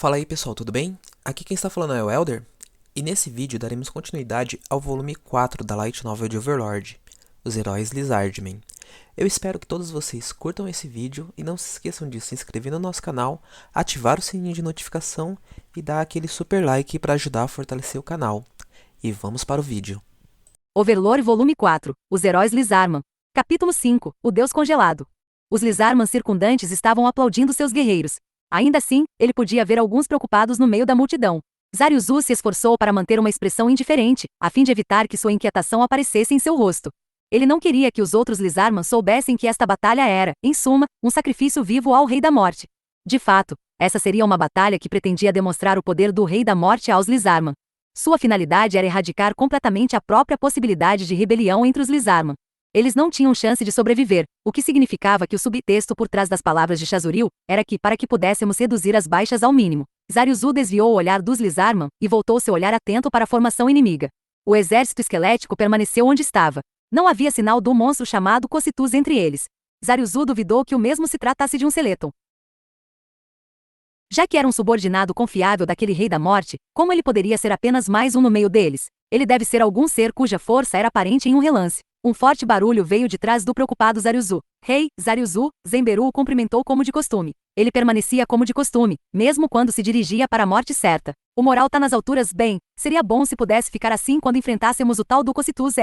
Fala aí pessoal, tudo bem? Aqui quem está falando é o Elder, e nesse vídeo daremos continuidade ao volume 4 da Light Novel de Overlord, Os Heróis Lizardmen. Eu espero que todos vocês curtam esse vídeo e não se esqueçam de se inscrever no nosso canal, ativar o sininho de notificação e dar aquele super like para ajudar a fortalecer o canal. E vamos para o vídeo. Overlord Volume 4, Os Heróis Lizardman. Capítulo 5, O Deus Congelado. Os Lizardman circundantes estavam aplaudindo seus guerreiros. Ainda assim, ele podia ver alguns preocupados no meio da multidão. Zariuzu se esforçou para manter uma expressão indiferente, a fim de evitar que sua inquietação aparecesse em seu rosto. Ele não queria que os outros Lizardman soubessem que esta batalha era, em suma, um sacrifício vivo ao Rei da Morte. De fato, essa seria uma batalha que pretendia demonstrar o poder do Rei da Morte aos Lizardman. Sua finalidade era erradicar completamente a própria possibilidade de rebelião entre os Lizardman. Eles não tinham chance de sobreviver, o que significava que o subtexto por trás das palavras de Chazuriel era que, para que pudéssemos reduzir as baixas ao mínimo, Zariuzu desviou o olhar dos Lizardman e voltou seu olhar atento para a formação inimiga. O exército esquelético permaneceu onde estava. Não havia sinal do monstro chamado Cocytus entre eles. Zariuzu duvidou que o mesmo se tratasse de um Skeleton. Já que era um subordinado confiável daquele Rei da Morte, como ele poderia ser apenas mais um no meio deles? Ele deve ser algum ser cuja força era aparente em um relance. Um forte barulho veio de trás do preocupado Zariuzu. Rei, Zariuzu, Zenberu o cumprimentou como de costume. Ele permanecia como de costume, mesmo quando se dirigia para a morte certa. O moral tá nas alturas, bem, seria bom se pudesse ficar assim quando enfrentássemos o tal do Cocytus,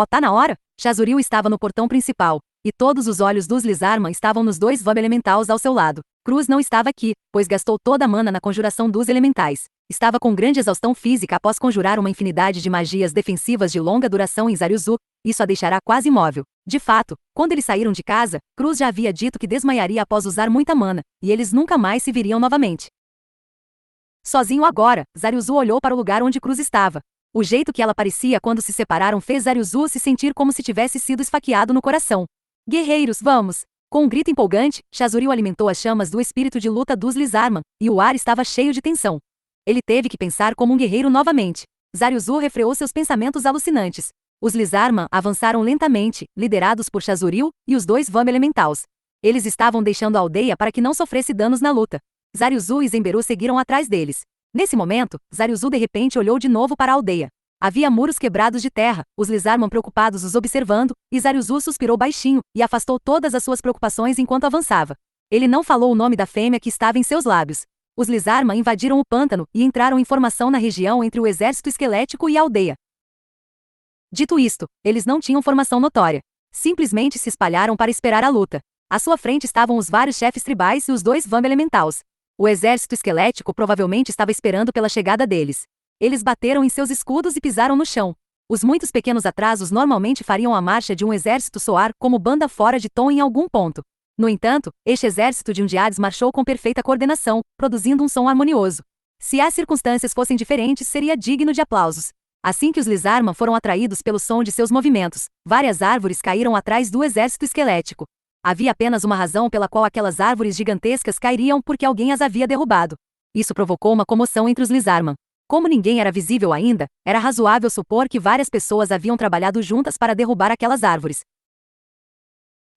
tá na hora? Chazuriel estava no portão principal, e todos os olhos dos Lizardman estavam nos dois Vamp Elementals ao seu lado. Cruz não estava aqui, pois gastou toda a mana na conjuração dos elementais. Estava com grande exaustão física após conjurar uma infinidade de magias defensivas de longa duração em Zariuzu, isso a deixará quase imóvel. De fato, quando eles saíram de casa, Cruz já havia dito que desmaiaria após usar muita mana, e eles nunca mais se viriam novamente. Sozinho agora, Zariuzu olhou para o lugar onde Cruz estava. O jeito que ela parecia quando se separaram fez Zariuzu se sentir como se tivesse sido esfaqueado no coração. Guerreiros, vamos! Com um grito empolgante, Chazuriel alimentou as chamas do espírito de luta dos Lizardman, e o ar estava cheio de tensão. Ele teve que pensar como um guerreiro novamente. Zariuzu refreou seus pensamentos alucinantes. Os Lizardman avançaram lentamente, liderados por Chazuriel e os dois Vamp Elementals. Eles estavam deixando a aldeia para que não sofresse danos na luta. Zariuzu e Zenberu seguiram atrás deles. Nesse momento, Zariuzu de repente olhou de novo para a aldeia. Havia muros quebrados de terra, os Lizardman preocupados os observando, e Zariuzu suspirou baixinho e afastou todas as suas preocupações enquanto avançava. Ele não falou o nome da fêmea que estava em seus lábios. Os Lizardman invadiram o pântano e entraram em formação na região entre o exército esquelético e a aldeia. Dito isto, eles não tinham formação notória. Simplesmente se espalharam para esperar a luta. À sua frente estavam os vários chefes tribais e os dois Vamp Elementals. O exército esquelético provavelmente estava esperando pela chegada deles. Eles bateram em seus escudos e pisaram no chão. Os muitos pequenos atrasos normalmente fariam a marcha de um exército soar como banda fora de tom em algum ponto. No entanto, este exército de Undiades marchou com perfeita coordenação, produzindo um som harmonioso. Se as circunstâncias fossem diferentes, seria digno de aplausos. Assim que os Lizardman foram atraídos pelo som de seus movimentos, várias árvores caíram atrás do exército esquelético. Havia apenas uma razão pela qual aquelas árvores gigantescas cairiam, porque alguém as havia derrubado. Isso provocou uma comoção entre os Lizardman. Como ninguém era visível ainda, era razoável supor que várias pessoas haviam trabalhado juntas para derrubar aquelas árvores.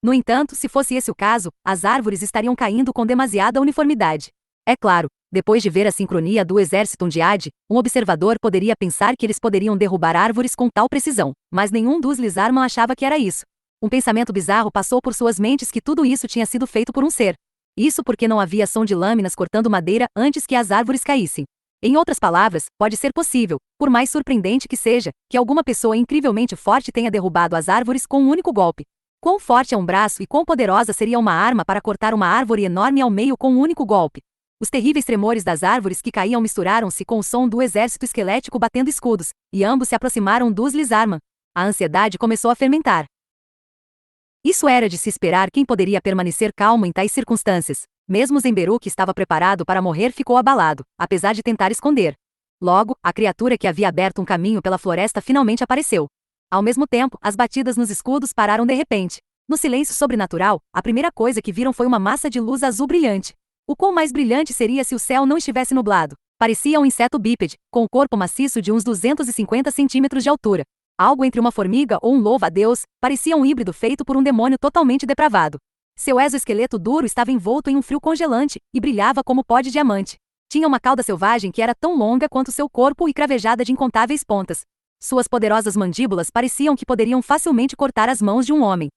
No entanto, se fosse esse o caso, as árvores estariam caindo com demasiada uniformidade. É claro, depois de ver a sincronia do exército Undiade, um observador poderia pensar que eles poderiam derrubar árvores com tal precisão, mas nenhum dos Lizardman achava que era isso. Um pensamento bizarro passou por suas mentes que tudo isso tinha sido feito por um ser. Isso porque não havia som de lâminas cortando madeira antes que as árvores caíssem. Em outras palavras, pode ser possível, por mais surpreendente que seja, que alguma pessoa incrivelmente forte tenha derrubado as árvores com um único golpe. Quão forte é um braço e quão poderosa seria uma arma para cortar uma árvore enorme ao meio com um único golpe? Os terríveis tremores das árvores que caíam misturaram-se com o som do exército esquelético batendo escudos, e ambos se aproximaram dos Lizardman. A ansiedade começou a fermentar. Isso era de se esperar. Quem poderia permanecer calmo em tais circunstâncias? Mesmo Zenberu, que estava preparado para morrer, ficou abalado, apesar de tentar esconder. Logo, a criatura que havia aberto um caminho pela floresta finalmente apareceu. Ao mesmo tempo, as batidas nos escudos pararam de repente. No silêncio sobrenatural, a primeira coisa que viram foi uma massa de luz azul brilhante. O quão mais brilhante seria se o céu não estivesse nublado? Parecia um inseto bípede, com o corpo maciço de uns 250 centímetros de altura. Algo entre uma formiga ou um louva-a-Deus, parecia um híbrido feito por um demônio totalmente depravado. Seu exoesqueleto duro estava envolto em um frio congelante, e brilhava como pó de diamante. Tinha uma cauda selvagem que era tão longa quanto seu corpo e cravejada de incontáveis pontas. Suas poderosas mandíbulas pareciam que poderiam facilmente cortar as mãos de um homem.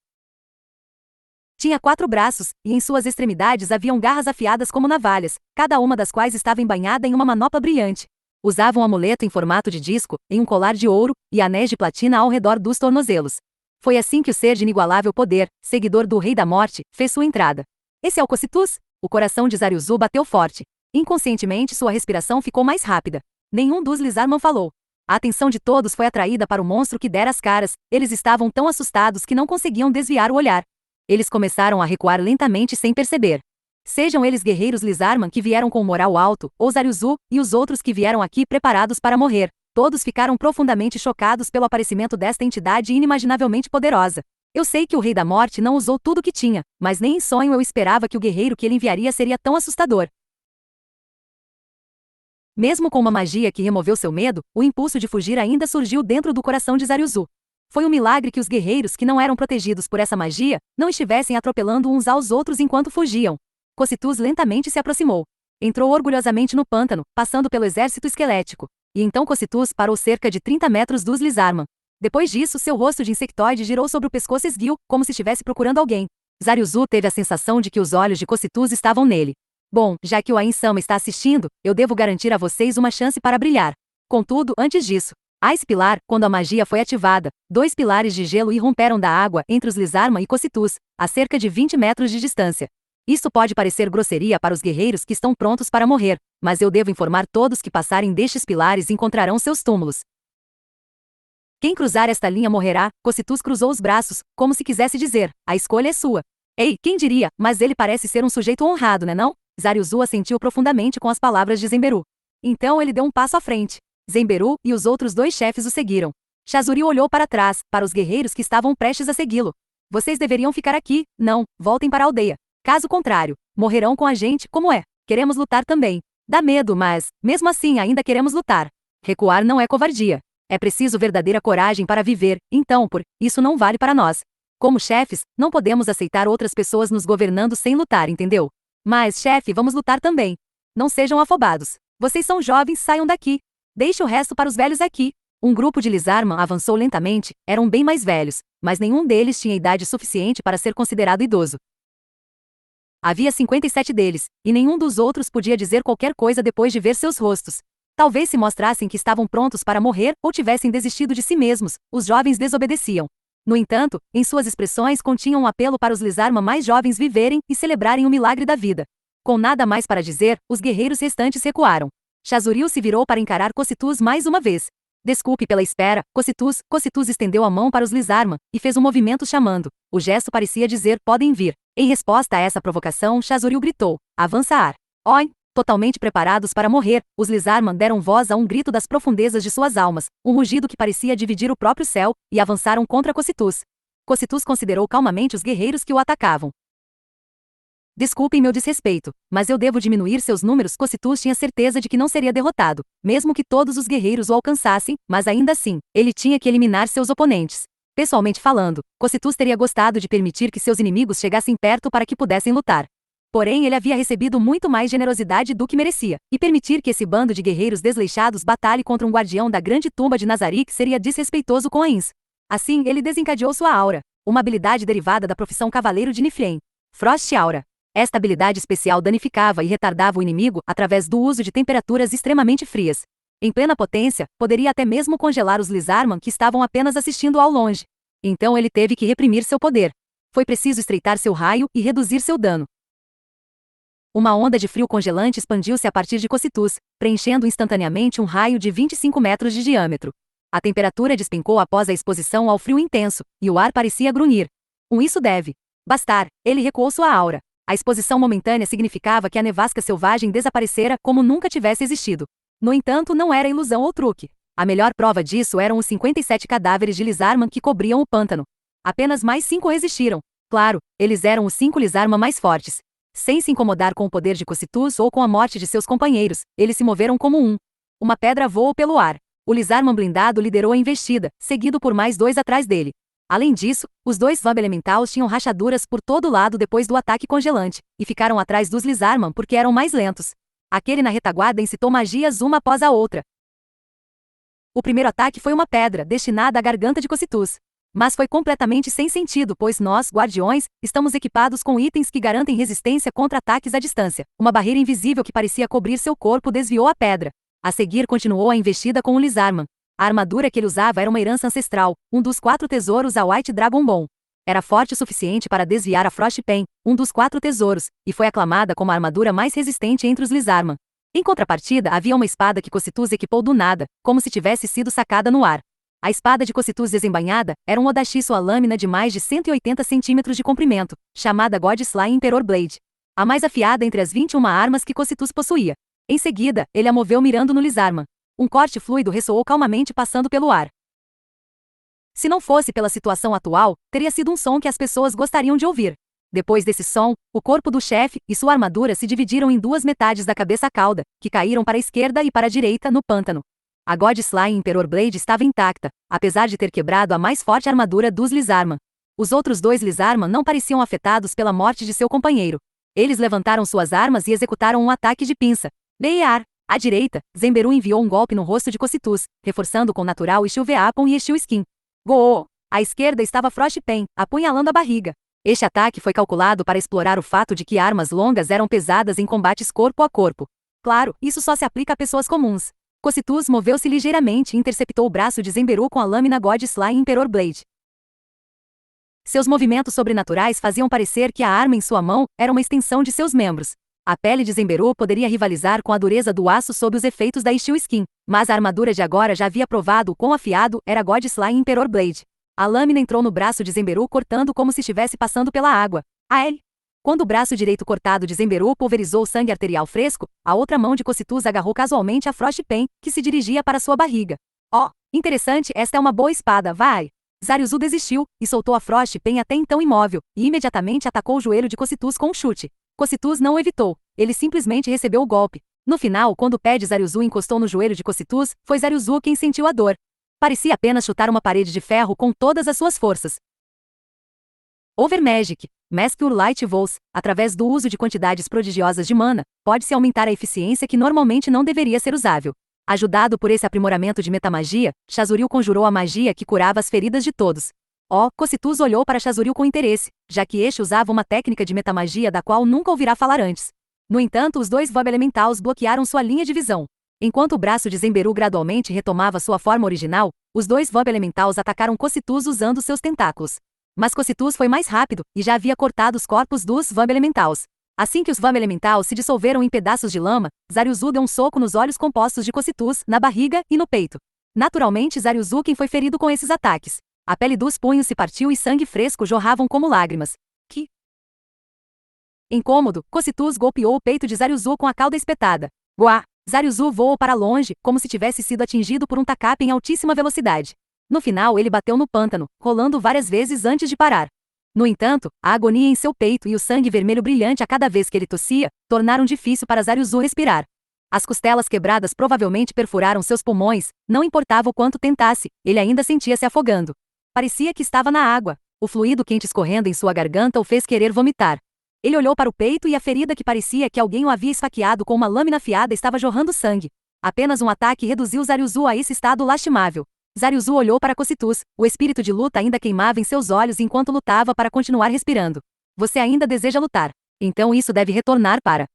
Tinha 4 braços, e em suas extremidades haviam garras afiadas como navalhas, cada uma das quais estava embainhada em uma manopla brilhante. Usava um amuleto em formato de disco, em um colar de ouro, e anéis de platina ao redor dos tornozelos. Foi assim que o ser de inigualável poder, seguidor do Rei da Morte, fez sua entrada. Esse é o Cocytus? O coração de Zaryuzu bateu forte. Inconscientemente sua respiração ficou mais rápida. Nenhum dos Lizardman falou. A atenção de todos foi atraída para o monstro que dera as caras, eles estavam tão assustados que não conseguiam desviar o olhar. Eles começaram a recuar lentamente sem perceber. Sejam eles guerreiros Lizardman que vieram com moral alto, ou Zaryuzu, e os outros que vieram aqui preparados para morrer, todos ficaram profundamente chocados pelo aparecimento desta entidade inimaginavelmente poderosa. Eu sei que o Rei da Morte não usou tudo o que tinha, mas nem em sonho eu esperava que o guerreiro que ele enviaria seria tão assustador. Mesmo com uma magia que removeu seu medo, o impulso de fugir ainda surgiu dentro do coração de Zaryuzu. Foi um milagre que os guerreiros que não eram protegidos por essa magia, não estivessem atropelando uns aos outros enquanto fugiam. Cocytus lentamente se aproximou. Entrou orgulhosamente no pântano, passando pelo exército esquelético. E então Cocytus parou cerca de 30 metros dos Lizardman. Depois disso, seu rosto de insectoide girou sobre o pescoço esguio, como se estivesse procurando alguém. Zaryuzu teve a sensação de que os olhos de Cocytus estavam nele. Bom, já que o Ain-sama está assistindo, eu devo garantir a vocês uma chance para brilhar. Contudo, antes disso, Ice Pilar, quando a magia foi ativada, 2 pilares de gelo irromperam da água entre os Lizardman e Cocytus, a cerca de 20 metros de distância. Isso pode parecer grosseria para os guerreiros que estão prontos para morrer, mas eu devo informar todos que passarem destes pilares encontrarão seus túmulos. Quem cruzar esta linha morrerá. Cocytus cruzou os braços, como se quisesse dizer, a escolha é sua. Ei, quem diria, mas ele parece ser um sujeito honrado, né não? Zaryuzu assentiu profundamente com as palavras de Zenberu. Então ele deu um passo à frente. Zenberu e os outros 2 chefes o seguiram. Chazuri olhou para trás, para os guerreiros que estavam prestes a segui-lo. Vocês deveriam ficar aqui, não, voltem para a aldeia. Caso contrário, morrerão com a gente, como é. Queremos lutar também. Dá medo, mas, mesmo assim, ainda queremos lutar. Recuar não é covardia. É preciso verdadeira coragem para viver, então, isso não vale para nós. Como chefes, não podemos aceitar outras pessoas nos governando sem lutar, entendeu? Mas, chefe, vamos lutar também. Não sejam afobados. Vocês são jovens, saiam daqui. Deixe o resto para os velhos aqui. Um grupo de Lizardman avançou lentamente, eram bem mais velhos, mas nenhum deles tinha idade suficiente para ser considerado idoso. Havia 57 deles, e nenhum dos outros podia dizer qualquer coisa depois de ver seus rostos. Talvez se mostrassem que estavam prontos para morrer ou tivessem desistido de si mesmos, os jovens desobedeciam. No entanto, em suas expressões continham um apelo para os Lizardman mais jovens viverem e celebrarem o milagre da vida. Com nada mais para dizer, os guerreiros restantes recuaram. Chazuril se virou para encarar Cocytus mais uma vez. Desculpe pela espera, Cocytus. Cocytus estendeu a mão para os Lizardman e fez um movimento chamando. O gesto parecia dizer, podem vir. Em resposta a essa provocação, Chazuril gritou, avançar. Oi! Totalmente preparados para morrer, os Lizardman deram voz a um grito das profundezas de suas almas, um rugido que parecia dividir o próprio céu, e avançaram contra Cocytus. Cocytus considerou calmamente os guerreiros que o atacavam. Desculpem meu desrespeito, mas eu devo diminuir seus números. Cocytus tinha certeza de que não seria derrotado, mesmo que todos os guerreiros o alcançassem, mas ainda assim, ele tinha que eliminar seus oponentes. Pessoalmente falando, Cocytus teria gostado de permitir que seus inimigos chegassem perto para que pudessem lutar. Porém, ele havia recebido muito mais generosidade do que merecia, e permitir que esse bando de guerreiros desleixados batalhe contra um guardião da grande tumba de Nazarick seria desrespeitoso com Ains. Assim, ele desencadeou sua aura, uma habilidade derivada da profissão Cavaleiro de Niflheim. Frost Aura. Esta habilidade especial danificava e retardava o inimigo através do uso de temperaturas extremamente frias. Em plena potência, poderia até mesmo congelar os Lizardman que estavam apenas assistindo ao longe. Então ele teve que reprimir seu poder. Foi preciso estreitar seu raio e reduzir seu dano. Uma onda de frio congelante expandiu-se a partir de Cocytus, preenchendo instantaneamente um raio de 25 metros de diâmetro. A temperatura despencou após a exposição ao frio intenso, e o ar parecia grunhir. Isso deve bastar, ele recuou sua aura. A exposição momentânea significava que a nevasca selvagem desaparecera como nunca tivesse existido. No entanto, não era ilusão ou truque. A melhor prova disso eram os 57 cadáveres de Lizardman que cobriam o pântano. Apenas mais 5 resistiram. Claro, eles eram os 5 Lizardman mais fortes. Sem se incomodar com o poder de Cocytus ou com a morte de seus companheiros, eles se moveram como um. Uma pedra voou pelo ar. O Lizardman blindado liderou a investida, seguido por mais 2 atrás dele. Além disso, os 2 Vamp Elementals tinham rachaduras por todo lado depois do ataque congelante, e ficaram atrás dos Lizardman porque eram mais lentos. Aquele na retaguarda incitou magias uma após a outra. O primeiro ataque foi uma pedra, destinada à garganta de Cocitus. Mas foi completamente sem sentido, pois nós, guardiões, estamos equipados com itens que garantem resistência contra ataques à distância. Uma barreira invisível que parecia cobrir seu corpo desviou a pedra. A seguir continuou a investida com o Lizarman. A armadura que ele usava era uma herança ancestral, um dos 4 tesouros a White Dragon Bone. Era forte o suficiente para desviar a Frostpen, um dos 4 tesouros, e foi aclamada como a armadura mais resistente entre os Lizarman. Em contrapartida, havia uma espada que Cocitus equipou do nada, como se tivesse sido sacada no ar. A espada de Cocitus desembainhada era um Odashi, sua lâmina de mais de 180 centímetros de comprimento, chamada Godslay Emperor Blade. A mais afiada entre as 21 armas que Cocitus possuía. Em seguida, ele a moveu mirando no Lizarman. Um corte fluido ressoou calmamente passando pelo ar. Se não fosse pela situação atual, teria sido um som que as pessoas gostariam de ouvir. Depois desse som, o corpo do chefe e sua armadura se dividiram em 2 metades da cabeça à cauda, que caíram para a esquerda e para a direita no pântano. A Godslay Emperor Blade estava intacta, apesar de ter quebrado a mais forte armadura dos Lizarman. Os outros 2 Lizarman não pareciam afetados pela morte de seu companheiro. Eles levantaram suas armas e executaram um ataque de pinça. Beiar. À direita, Zemberu enviou um golpe no rosto de Cocitus, reforçando com natural Steel Weapon e Steel Skin. Goô! À esquerda estava Frostpen, apunhalando a barriga. Este ataque foi calculado para explorar o fato de que armas longas eram pesadas em combates corpo a corpo. Claro, isso só se aplica a pessoas comuns. Cocitus moveu-se ligeiramente e interceptou o braço de Zemberu com a lâmina Godslay Emperor Blade. Seus movimentos sobrenaturais faziam parecer que a arma em sua mão era uma extensão de seus membros. A pele de Zemberu poderia rivalizar com a dureza do aço sob os efeitos da Steel Skin, mas a armadura de agora já havia provado o quão afiado era Godslay Emperor Blade. A lâmina entrou no braço de Zemberu cortando como se estivesse passando pela água. Quando o braço direito cortado de Zemberu pulverizou sangue arterial fresco, a outra mão de Cocitus agarrou casualmente a Frostpen, que se dirigia para sua barriga. Interessante, esta é uma boa espada, vai! Zariuzu desistiu, e soltou a Frostpen até então imóvel, e imediatamente atacou o joelho de Cocitus com um chute. Cocitus não o evitou, ele simplesmente recebeu o golpe. No final, quando o pé de Zariuzu encostou no joelho de Cocitus, foi Zariuzu quem sentiu a dor. Parecia apenas chutar uma parede de ferro com todas as suas forças. Overmagic. Mask Your Light Vows, através do uso de quantidades prodigiosas de mana, pode-se aumentar a eficiência que normalmente não deveria ser usável. Ajudado por esse aprimoramento de metamagia, Chazuril conjurou a magia que curava as feridas de todos. Cocitus olhou para Chazuril com interesse, já que este usava uma técnica de metamagia da qual nunca ouvirá falar antes. No entanto, os 2 Vob Elementals bloquearam sua linha de visão. Enquanto o braço de Zemberu gradualmente retomava sua forma original, os 2 Vob Elementals atacaram Cocitus usando seus tentáculos. Mas Cocitus foi mais rápido, e já havia cortado os corpos dos Vob Elementals. Assim que os Vob Elementals se dissolveram em pedaços de lama, Zariuzu deu um soco nos olhos compostos de Cocitus, na barriga e no peito. Naturalmente, Zariuzu quem foi ferido com esses ataques. A pele dos punhos se partiu e sangue fresco jorravam como lágrimas. Que incômodo, Cocitus golpeou o peito de Zariuzu com a cauda espetada. Guá! Zariuzu voou para longe, como se tivesse sido atingido por um tacape em altíssima velocidade. No final ele bateu no pântano, rolando várias vezes antes de parar. No entanto, a agonia em seu peito e o sangue vermelho brilhante a cada vez que ele tossia, tornaram difícil para Zariuzu respirar. As costelas quebradas provavelmente perfuraram seus pulmões, não importava o quanto tentasse, ele ainda sentia-se afogando. Parecia que estava na água, o fluido quente escorrendo em sua garganta o fez querer vomitar. Ele olhou para o peito e a ferida que parecia que alguém o havia esfaqueado com uma lâmina afiada estava jorrando sangue. Apenas um ataque reduziu Zariuzu a esse estado lastimável. Zariuzu olhou para Cocitus, o espírito de luta ainda queimava em seus olhos enquanto lutava para continuar respirando. Você ainda deseja lutar. Então isso deve retornar para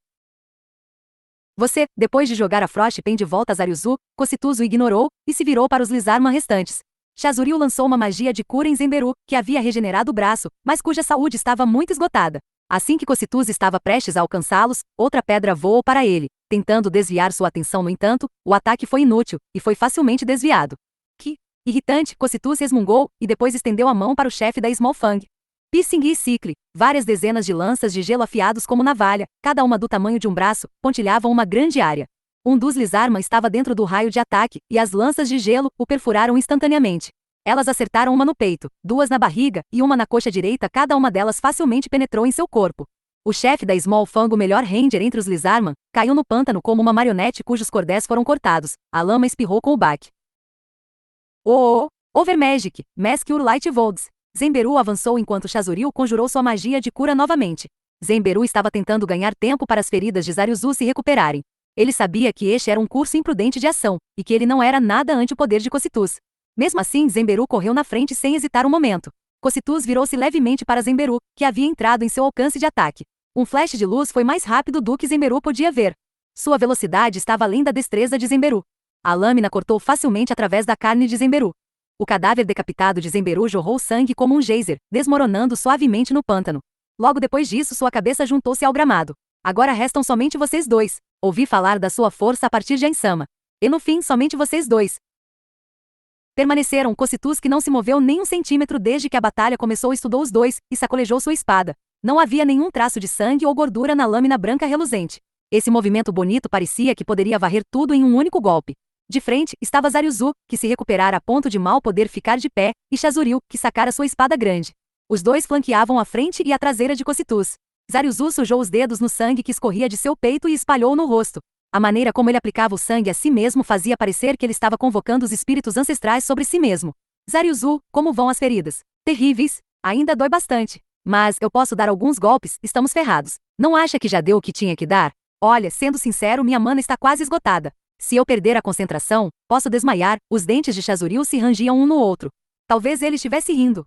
você. Depois de jogar a Frostpen de volta a Zariuzu, Cocitus o ignorou, e se virou para os Lizarman restantes. Chazuril lançou uma magia de cura em Zemberu, que havia regenerado o braço, mas cuja saúde estava muito esgotada. Assim que Cocitus estava prestes a alcançá-los, outra pedra voou para ele. Tentando desviar sua atenção no entanto, o ataque foi inútil, e foi facilmente desviado. Que irritante, Cocitus resmungou, e depois estendeu a mão para o chefe da Small Fang. Piercing e Cicle, várias dezenas de lanças de gelo afiados como navalha, cada uma do tamanho de um braço, pontilhavam uma grande área. Um dos Lizarman estava dentro do raio de ataque, e as lanças de gelo o perfuraram instantaneamente. Elas acertaram uma no peito, 2 na barriga, e uma na coxa direita, cada uma delas facilmente penetrou em seu corpo. O chefe da Small Fang, o melhor ranger entre os Lizarman, caiu no pântano como uma marionete cujos cordéis foram cortados. A lama espirrou com o baque. Overmagic, Mask Your Light Vows. Zemberu avançou enquanto Chazuril conjurou sua magia de cura novamente. Zemberu estava tentando ganhar tempo para as feridas de Zariuzu se recuperarem. Ele sabia que este era um curso imprudente de ação, e que ele não era nada ante o poder de Cocitus. Mesmo assim, Zenberu correu na frente sem hesitar um momento. Cocitus virou-se levemente para Zenberu, que havia entrado em seu alcance de ataque. Um flash de luz foi mais rápido do que Zenberu podia ver. Sua velocidade estava além da destreza de Zenberu. A lâmina cortou facilmente através da carne de Zenberu. O cadáver decapitado de Zenberu jorrou sangue como um geyser, desmoronando suavemente no pântano. Logo depois disso, sua cabeça juntou-se ao gramado. Agora restam somente vocês dois. Ouvi falar da sua força a partir de Ainsama. E no fim, somente vocês dois. Permaneceram Cocitus, que não se moveu nem um centímetro desde que a batalha começou, estudou os dois, e sacolejou sua espada. Não havia nenhum traço de sangue ou gordura na lâmina branca reluzente. Esse movimento bonito parecia que poderia varrer tudo em um único golpe. De frente, estava Zaryuzu, que se recuperara a ponto de mal poder ficar de pé, e Chazuriel, que sacara sua espada grande. Os dois flanqueavam a frente e a traseira de Cocitus. Zaryuzu sujou os dedos no sangue que escorria de seu peito e espalhou no rosto. A maneira como ele aplicava o sangue a si mesmo fazia parecer que ele estava convocando os espíritos ancestrais sobre si mesmo. Zaryuzu, como vão as feridas? Terríveis. Ainda dói bastante. Mas eu posso dar alguns golpes, estamos ferrados. Não acha que já deu o que tinha que dar? Olha, sendo sincero, minha mana está quase esgotada. Se eu perder a concentração, posso desmaiar. Os dentes de Chazuriel se rangiam um no outro. Talvez ele estivesse rindo.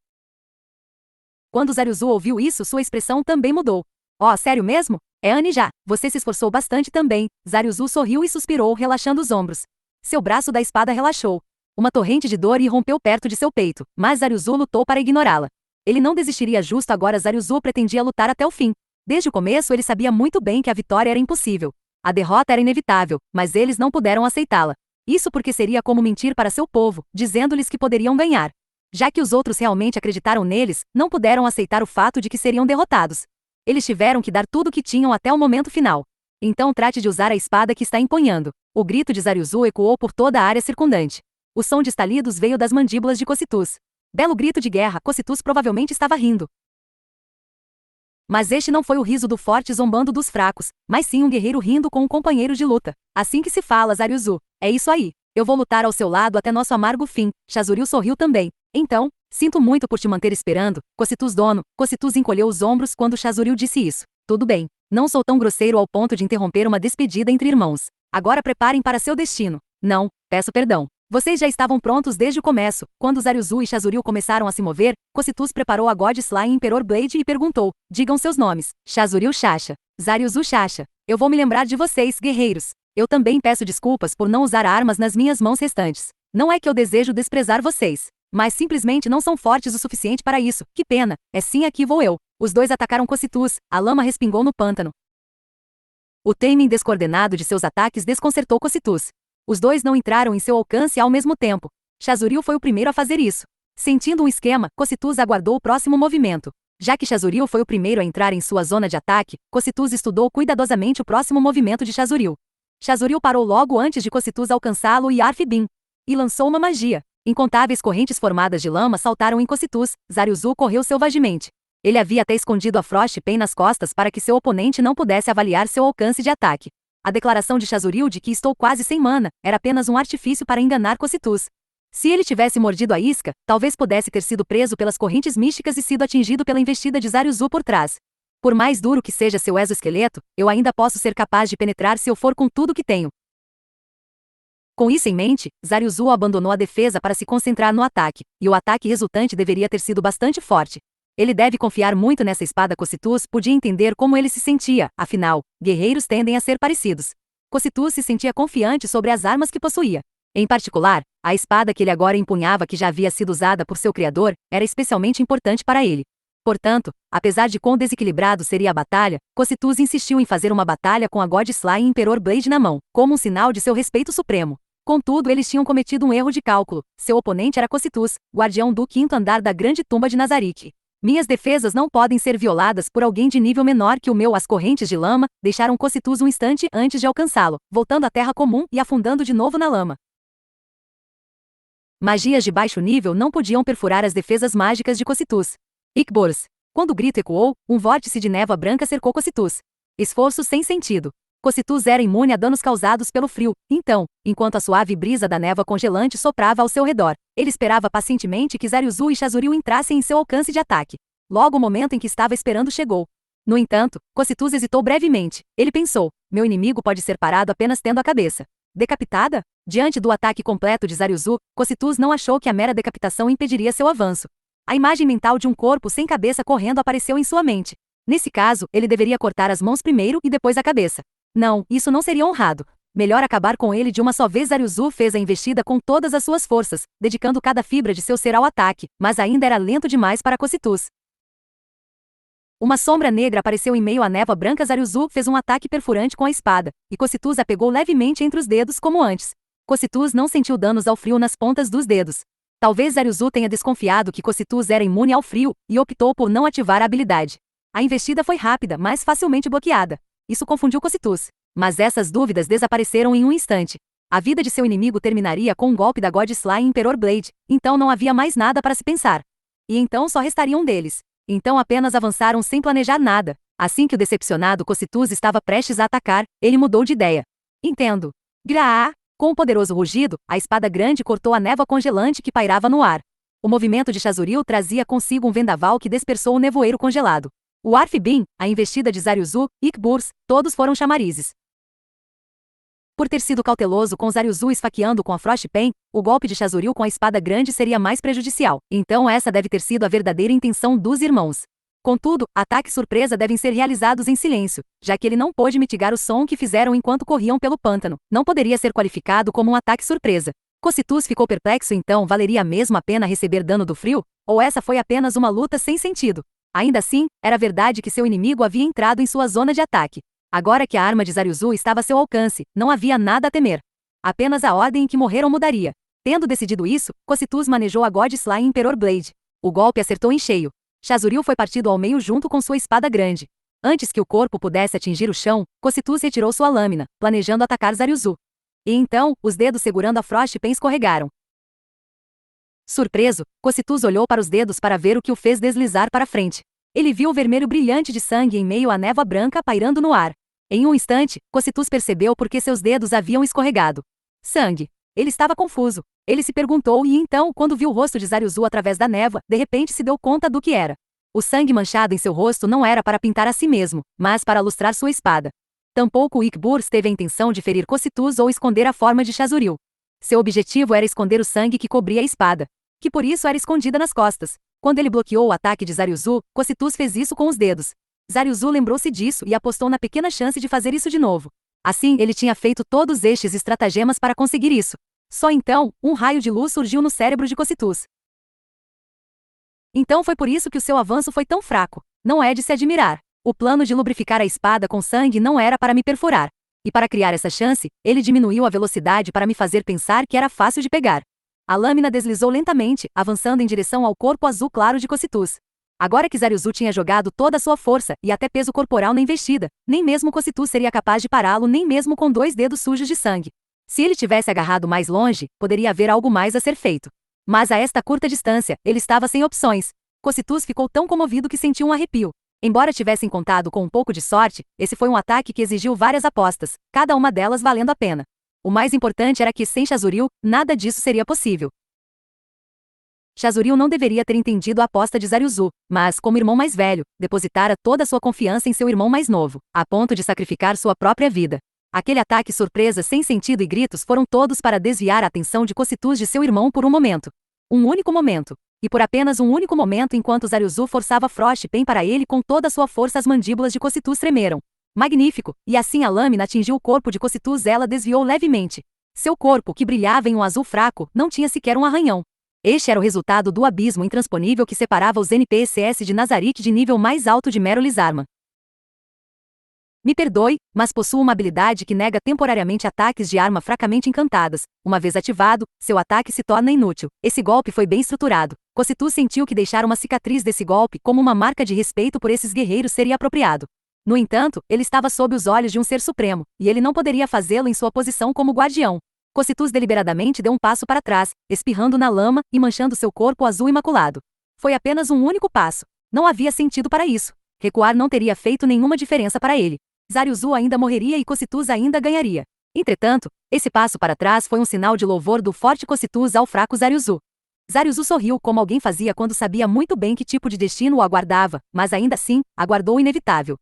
Quando Zaryuzu ouviu isso, sua expressão também mudou. Oh, sério mesmo? É Anne já. Você se esforçou bastante também. Zaryuzu sorriu e suspirou, relaxando os ombros. Seu braço da espada relaxou. Uma torrente de dor irrompeu perto de seu peito, mas Zaryuzu lutou para ignorá-la. Ele não desistiria justo agora. Zaryuzu pretendia lutar até o fim. Desde o começo ele sabia muito bem que a vitória era impossível. A derrota era inevitável, mas eles não puderam aceitá-la. Isso porque seria como mentir para seu povo, dizendo-lhes que poderiam ganhar. Já que os outros realmente acreditaram neles, não puderam aceitar o fato de que seriam derrotados. Eles tiveram que dar tudo o que tinham até o momento final. Então trate de usar a espada que está empunhando. O grito de Zaryuzu ecoou por toda a área circundante. O som de estalidos veio das mandíbulas de Cocitus. Belo grito de guerra, Cocitus provavelmente estava rindo. Mas este não foi o riso do forte zombando dos fracos, mas sim um guerreiro rindo com um companheiro de luta. Assim que se fala, Zaryuzu. É isso aí. Eu vou lutar ao seu lado até nosso amargo fim. Chazuriel sorriu também. Então, sinto muito por te manter esperando, Cocitus dono. Cocitus encolheu os ombros quando Chazuriel disse isso. Tudo bem. Não sou tão grosseiro ao ponto de interromper uma despedida entre irmãos. Agora preparem para seu destino. Não, peço perdão. Vocês já estavam prontos desde o começo. Quando Zaryuzu e Chazuriel começaram a se mover, Cocitus preparou a God Slaying Emperor Blade e perguntou: digam seus nomes. Chazuriel Shasha. Zaryuzu Shasha. Eu vou me lembrar de vocês, guerreiros. Eu também peço desculpas por não usar armas nas minhas mãos restantes. Não é que eu desejo desprezar vocês, mas simplesmente não são fortes o suficiente para isso. Que pena. É sim, aqui vou eu. Os dois atacaram Cocitus. A lama respingou no pântano. O timing descoordenado de seus ataques desconcertou Cocitus. Os dois não entraram em seu alcance ao mesmo tempo. Chazuriel foi o primeiro a fazer isso. Sentindo um esquema, Cocitus aguardou o próximo movimento. Já que Chazuriel foi o primeiro a entrar em sua zona de ataque, Cocitus estudou cuidadosamente o próximo movimento de Chazuriel. Chazuriel parou logo antes de Cocitus alcançá-lo e Arfibin. E lançou uma magia. Incontáveis correntes formadas de lama saltaram em Cocitus. Zaryuzu correu selvagemente. Ele havia até escondido a Frost Pain nas costas para que seu oponente não pudesse avaliar seu alcance de ataque. A declaração de Chazuriel de que estou quase sem mana era apenas um artifício para enganar Cocitus. Se ele tivesse mordido a isca, talvez pudesse ter sido preso pelas correntes místicas e sido atingido pela investida de Zaryuzu por trás. Por mais duro que seja seu exoesqueleto, eu ainda posso ser capaz de penetrar se eu for com tudo que tenho. Com isso em mente, Zaryuzu abandonou a defesa para se concentrar no ataque, e o ataque resultante deveria ter sido bastante forte. Ele deve confiar muito nessa espada. Cocitus podia entender como ele se sentia, afinal, guerreiros tendem a ser parecidos. Cocitus se sentia confiante sobre as armas que possuía. Em particular, a espada que ele agora empunhava, que já havia sido usada por seu criador, era especialmente importante para ele. Portanto, apesar de quão desequilibrado seria a batalha, Cocitus insistiu em fazer uma batalha com a God Slaying Emperor Blade na mão, como um sinal de seu respeito supremo. Contudo, eles tinham cometido um erro de cálculo. Seu oponente era Cocitus, guardião do quinto andar da grande tumba de Nazarick. Minhas defesas não podem ser violadas por alguém de nível menor que o meu. As correntes de lama deixaram Cocitus um instante antes de alcançá-lo, voltando à terra comum e afundando de novo na lama. Magias de baixo nível não podiam perfurar as defesas mágicas de Cocitus. Ikbors. Quando o grito ecoou, um vórtice de névoa branca cercou Cocitus. Esforço sem sentido. Cocitus era imune a danos causados pelo frio, então, enquanto a suave brisa da névoa congelante soprava ao seu redor, ele esperava pacientemente que Zaryuzu e Chazuriel entrassem em seu alcance de ataque. Logo o momento em que estava esperando chegou. No entanto, Cocitus hesitou brevemente. Ele pensou: Meu inimigo pode ser parado apenas tendo a cabeça decapitada? Diante do ataque completo de Zariuzu, Cocytus não achou que a mera decapitação impediria seu avanço. A imagem mental de um corpo sem cabeça correndo apareceu em sua mente. Nesse caso, ele deveria cortar as mãos primeiro e depois a cabeça. Não, isso não seria honrado. Melhor acabar com ele de uma só vez. Zariuzu fez a investida com todas as suas forças, dedicando cada fibra de seu ser ao ataque, mas ainda era lento demais para Cocytus. Uma sombra negra apareceu em meio à névoa branca. Zariuzu fez um ataque perfurante com a espada, e Cocytus a pegou levemente entre os dedos como antes. Cocytus não sentiu danos ao frio nas pontas dos dedos. Talvez Zariuzu tenha desconfiado que Cocytus era imune ao frio, e optou por não ativar a habilidade. A investida foi rápida, mas facilmente bloqueada. Isso confundiu Cocytus. Mas essas dúvidas desapareceram em um instante. A vida de seu inimigo terminaria com um golpe da God Slaying Emperor Blade, então não havia mais nada para se pensar. E então só restaria um deles. Então apenas avançaram sem planejar nada. Assim que o decepcionado Cocytus estava prestes a atacar, ele mudou de ideia. Entendo. Graá! Com um poderoso rugido, a espada grande cortou a névoa congelante que pairava no ar. O movimento de Chazuriel trazia consigo um vendaval que dispersou o nevoeiro congelado. O Arfbin, a investida de Zariuzu, Ikburs, todos foram chamarizes. Por ter sido cauteloso com Zariuzu esfaqueando com a Frostpen, o golpe de Chazuriel com a espada grande seria mais prejudicial. Então essa deve ter sido a verdadeira intenção dos irmãos. Contudo, ataques surpresa devem ser realizados em silêncio, já que ele não pôde mitigar o som que fizeram enquanto corriam pelo pântano. Não poderia ser qualificado como um ataque surpresa. Cocytus ficou perplexo. Então valeria mesmo a pena receber dano do frio? Ou essa foi apenas uma luta sem sentido? Ainda assim, era verdade que seu inimigo havia entrado em sua zona de ataque. Agora que a arma de Zariuzu estava a seu alcance, não havia nada a temer. Apenas a ordem em que morreram mudaria. Tendo decidido isso, Cocytus manejou a God Slaying Emperor Blade. O golpe acertou em cheio. Chazuriel foi partido ao meio junto com sua espada grande. Antes que o corpo pudesse atingir o chão, Cocytus retirou sua lâmina, planejando atacar Zariuzu. E então, os dedos segurando a Frostpen escorregaram. Surpreso, Cocytus olhou para os dedos para ver o que o fez deslizar para frente. Ele viu o vermelho brilhante de sangue em meio à névoa branca pairando no ar. Em um instante, Cocytus percebeu por que seus dedos haviam escorregado. Sangue. Ele estava confuso. Ele se perguntou e então, quando viu o rosto de Zariuzu através da névoa, de repente se deu conta do que era. O sangue manchado em seu rosto não era para pintar a si mesmo, mas para lustrar sua espada. Tampouco Ikburs teve a intenção de ferir Cocytus ou esconder a forma de Chazuriel. Seu objetivo era esconder o sangue que cobria a espada, que por isso era escondida nas costas. Quando ele bloqueou o ataque de Zariuzu, Cocytus fez isso com os dedos. Zariuzu lembrou-se disso e apostou na pequena chance de fazer isso de novo. Assim, ele tinha feito todos estes estratagemas para conseguir isso. Só então, um raio de luz surgiu no cérebro de Cocytus. Então foi por isso que o seu avanço foi tão fraco. Não é de se admirar. O plano de lubrificar a espada com sangue não era para me perfurar. E para criar essa chance, ele diminuiu a velocidade para me fazer pensar que era fácil de pegar. A lâmina deslizou lentamente, avançando em direção ao corpo azul claro de Cocytus. Agora que Zariuzu tinha jogado toda a sua força e até peso corporal na investida, nem mesmo Cocytus seria capaz de pará-lo, nem mesmo com 2 dedos sujos de sangue. Se ele tivesse agarrado mais longe, poderia haver algo mais a ser feito. Mas a esta curta distância, ele estava sem opções. Cocytus ficou tão comovido que sentiu um arrepio. Embora tivessem contado com um pouco de sorte, esse foi um ataque que exigiu várias apostas, cada uma delas valendo a pena. O mais importante era que, sem Chazuriel, nada disso seria possível. Chazuriel não deveria ter entendido a aposta de Zariuzu, mas, como irmão mais velho, depositara toda a sua confiança em seu irmão mais novo, a ponto de sacrificar sua própria vida. Aquele ataque surpresa sem sentido e gritos foram todos para desviar a atenção de Cocytus de seu irmão por um momento. Um único momento. E por apenas um único momento enquanto Zariuzu forçava Frostpen para ele com toda a sua força, as mandíbulas de Cocytus tremeram. Magnífico! E assim a lâmina atingiu o corpo de Cocytus. Ela desviou levemente. Seu corpo, que brilhava em um azul fraco, não tinha sequer um arranhão. Este era o resultado do abismo intransponível que separava os NPCs de Nazarick de nível mais alto de Mero Lizarman. Me perdoe, mas possuo uma habilidade que nega temporariamente ataques de arma fracamente encantadas. Uma vez ativado, seu ataque se torna inútil. Esse golpe foi bem estruturado. Cocytus sentiu que deixar uma cicatriz desse golpe como uma marca de respeito por esses guerreiros seria apropriado. No entanto, ele estava sob os olhos de um ser supremo, e ele não poderia fazê-lo em sua posição como guardião. Cocytus deliberadamente deu um passo para trás, espirrando na lama e manchando seu corpo azul imaculado. Foi apenas um único passo. Não havia sentido para isso. Recuar não teria feito nenhuma diferença para ele. Zariuzu ainda morreria e Cocytus ainda ganharia. Entretanto, esse passo para trás foi um sinal de louvor do forte Cocytus ao fraco Zariuzu. Zariuzu sorriu como alguém fazia quando sabia muito bem que tipo de destino o aguardava, mas ainda assim, aguardou o inevitável.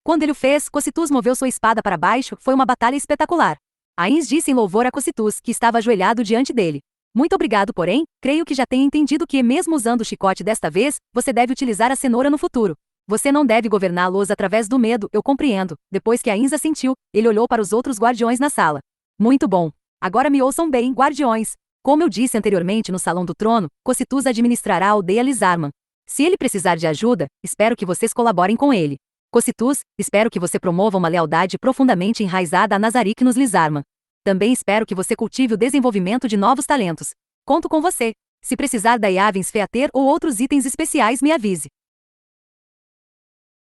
Quando ele o fez, Cocytus moveu sua espada para baixo, foi uma batalha espetacular. Ains disse em louvor a Cocytus, que estava ajoelhado diante dele. Muito obrigado, porém, creio que já tenha entendido que, mesmo usando o chicote desta vez, você deve utilizar a cenoura no futuro. Você não deve governá-los através do medo, eu compreendo. Depois que Ains assentiu, ele olhou para os outros guardiões na sala. Muito bom. Agora me ouçam bem, guardiões. Como eu disse anteriormente no Salão do Trono, Cocytus administrará a aldeia Lizarman. Se ele precisar de ajuda, espero que vocês colaborem com ele. Cocytus, espero que você promova uma lealdade profundamente enraizada a Nazarick nos Lizarman. Também espero que você cultive o desenvolvimento de novos talentos. Conto com você. Se precisar da Yavins Feater ou outros itens especiais, me avise.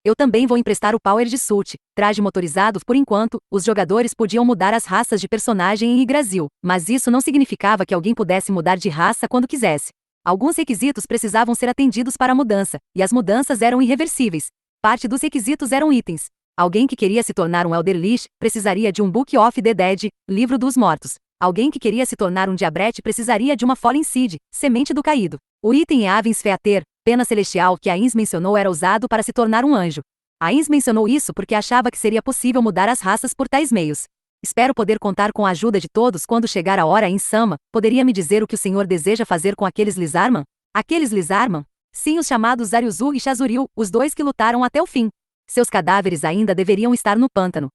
Eu também vou emprestar o Power de Sult, traje motorizado. Por enquanto, os jogadores podiam mudar as raças de personagem em Yggdrasil, mas isso não significava que alguém pudesse mudar de raça quando quisesse. Alguns requisitos precisavam ser atendidos para a mudança, e as mudanças eram irreversíveis. Parte dos requisitos eram itens. Alguém que queria se tornar um Elder Lich precisaria de um Book of the Dead, Livro dos Mortos. Alguém que queria se tornar um Diabrete precisaria de uma Fallen Seed, Semente do Caído. O item Yavins Feater, Pena Celestial, que Ains mencionou, era usado para se tornar um anjo. Ains mencionou isso porque achava que seria possível mudar as raças por tais meios. Espero poder contar com a ajuda de todos quando chegar a hora. Insama, poderia me dizer o que o senhor deseja fazer com aqueles Lizarman? Aqueles Lizarman? Sim, os chamados Zariuzu e Chazuril, os dois que lutaram até o fim. Seus cadáveres ainda deveriam estar no pântano.